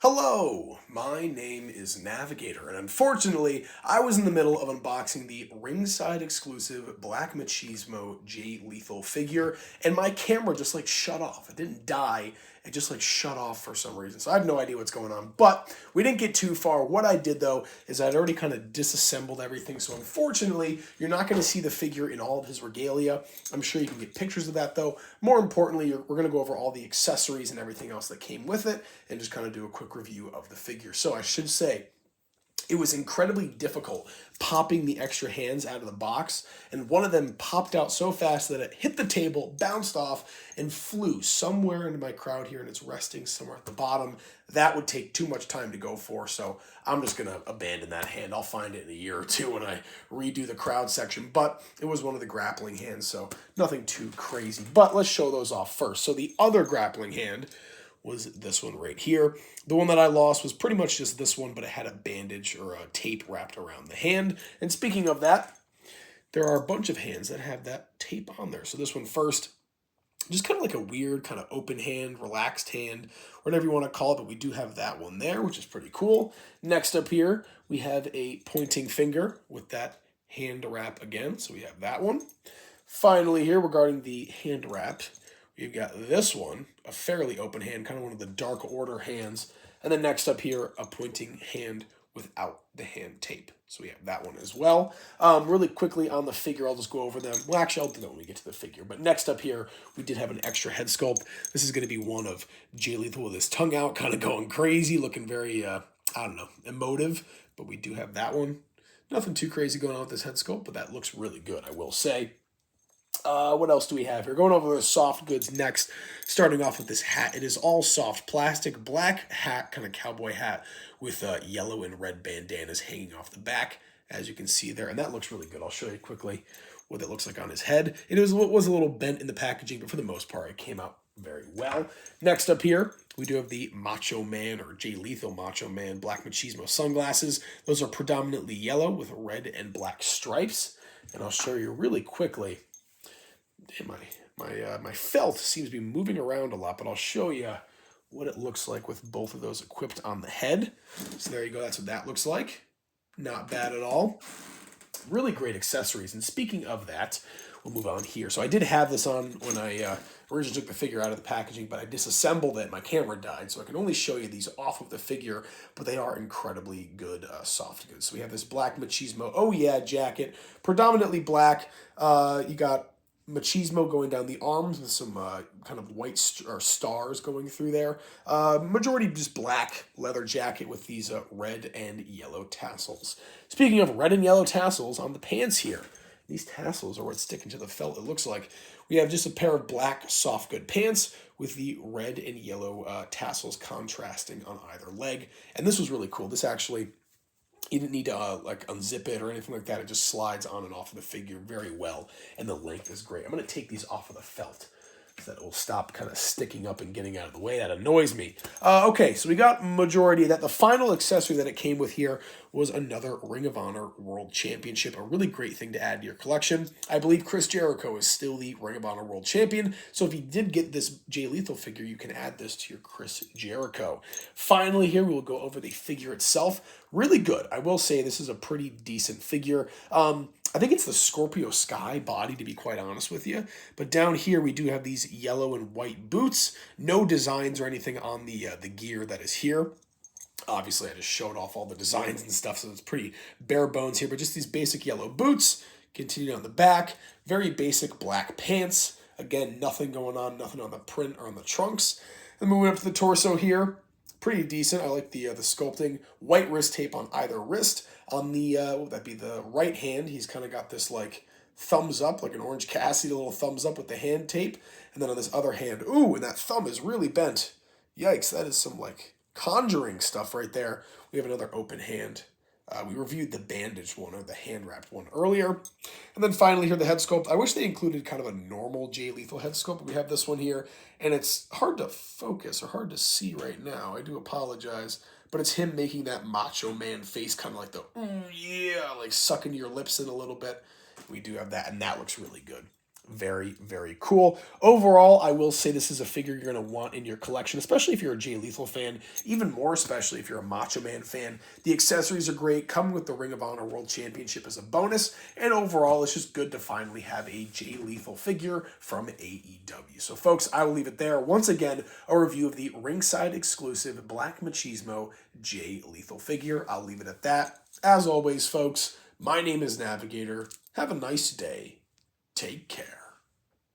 Hello, my name is Navigator, and unfortunately, I was in the middle of unboxing the Ringside exclusive Black Machismo Jay Lethal figure, and my camera just shut off. It didn't die, it just shut off for some reason. So I have no idea what's going on, but we didn't get too far. What I did though is I'd already kind of disassembled everything, so unfortunately, you're not going to see the figure in all of his regalia. I'm sure you can get pictures of that though. More importantly, we're going to go over all the accessories and everything else that came with it, and just kind of do a quick review of the figure. So I should say, it was incredibly difficult popping the extra hands out of the box, and one of them popped out so fast that it hit the table, bounced off, and flew somewhere into my crowd here, and it's resting somewhere at the bottom. That would take too much time to go for, so I'm just going to abandon that hand. I'll find it in a year or two when I redo the crowd section, but it was one of the grappling hands, so nothing too crazy. But let's show those off first. So the other grappling hand was this one right here. The one that I lost was pretty much just this one, but it had a bandage or a tape wrapped around the hand. And speaking of that, there are a bunch of hands that have that tape on there. So this one first, just kind of like a weird kind of open hand, relaxed hand, whatever you want to call it, but we do have that one there, which is pretty cool. Next up here, we have a pointing finger with that hand wrap again. So we have that one. Finally here, regarding the hand wrap, we've got this one, a fairly open hand, kind of one of the Dark Order hands. And then next up here, a pointing hand without the hand tape. So we have that one as well. Really quickly on the figure, I'll just go over them. Well, actually, I'll do that when we get to the figure. But next up here, we did have an extra head sculpt. This is going to be one of Jay Lethal with his tongue out, kind of going crazy, looking very, emotive. But we do have that one. Nothing too crazy going on with this head sculpt, but that looks really good, I will say. What else do we have here? Going over the soft goods next, starting off with this hat. It is all soft plastic, black hat, kind of cowboy hat with yellow and red bandanas hanging off the back, as you can see there. And that looks really good. I'll show you quickly what it looks like on his head. It was a little bent in the packaging, but for the most part, it came out very well. Next up here, we do have the Macho Man, or Jay Lethal Macho Man Black Machismo sunglasses. Those are predominantly yellow with red and black stripes. And I'll show you really quickly. My felt seems to be moving around a lot, but I'll show you what it looks like with both of those equipped on the head. So there you go. That's what that looks like. Not bad at all. Really great accessories. And speaking of that, we'll move on here. So I did have this on when I originally took the figure out of the packaging, but I disassembled it. My camera died, so I can only show you these off of the figure, but they are incredibly good soft goods. So we have this Black Machismo Oh Yeah jacket, predominantly black. You got Machismo going down the arms with some kind of white stars going through there. Majority just black leather jacket with these red and yellow tassels. Speaking of red and yellow tassels on the pants here, these tassels are what's sticking to the felt, it looks like. We have just a pair of black soft good pants with the red and yellow tassels contrasting on either leg. And this was really cool. This actually, you didn't need to unzip it or anything like that. It just slides on and off of the figure very well, and the length is great. I'm going to take these off of the felt so that it will stop kind of sticking up and getting out of the way. That annoys me. Okay, so we got majority of that. The final accessory that it came with here was another Ring of Honor World Championship, a really great thing to add to your collection. I believe Chris Jericho is still the Ring of Honor World Champion, so if you did get this Jay Lethal figure, you can add this to your Chris Jericho. Finally here, we will go over the figure itself. Really good. I will say this is a pretty decent figure. I think it's the Scorpio Sky body, to be quite honest with you. But down here, we do have these yellow and white boots. No designs or anything on the gear that is here. Obviously, I just showed off all the designs and stuff, so it's pretty bare bones here. But just these basic yellow boots. Continue on the back. Very basic black pants. Again, nothing going on, nothing on the print or on the trunks. And moving up to the torso here. Pretty decent. I like the sculpting. White wrist tape on either wrist. On the, what would that be, the right hand, he's kind of got this thumbs up, like an Orange Cassidy, little thumbs up with the hand tape. And then on this other hand, ooh, and that thumb is really bent. Yikes, that is some conjuring stuff right there. We have another open hand. We reviewed the bandaged one or the hand wrapped one earlier. And then finally here, the head sculpt. I wish they included kind of a normal Jay Lethal head sculpt, but we have this one here, and it's hard to focus or hard to see right now. I do apologize, but it's him making that Macho Man face, kind of like the, ooh, yeah, sucking your lips in a little bit. We do have that, and that looks really good. very, very cool. Overall, I will say this is a figure you're going to want in your collection, especially if you're a Jay Lethal fan, even more especially if you're a Macho Man fan. The accessories are great, come with the Ring of Honor World Championship as a bonus, and overall, it's just good to finally have a Jay Lethal figure from AEW. So, folks, I will leave it there. Once again, a review of the Ringside exclusive Black Machismo Jay Lethal figure. I'll leave it at that. As always, folks, my name is Navigator. Have a nice day. Take care.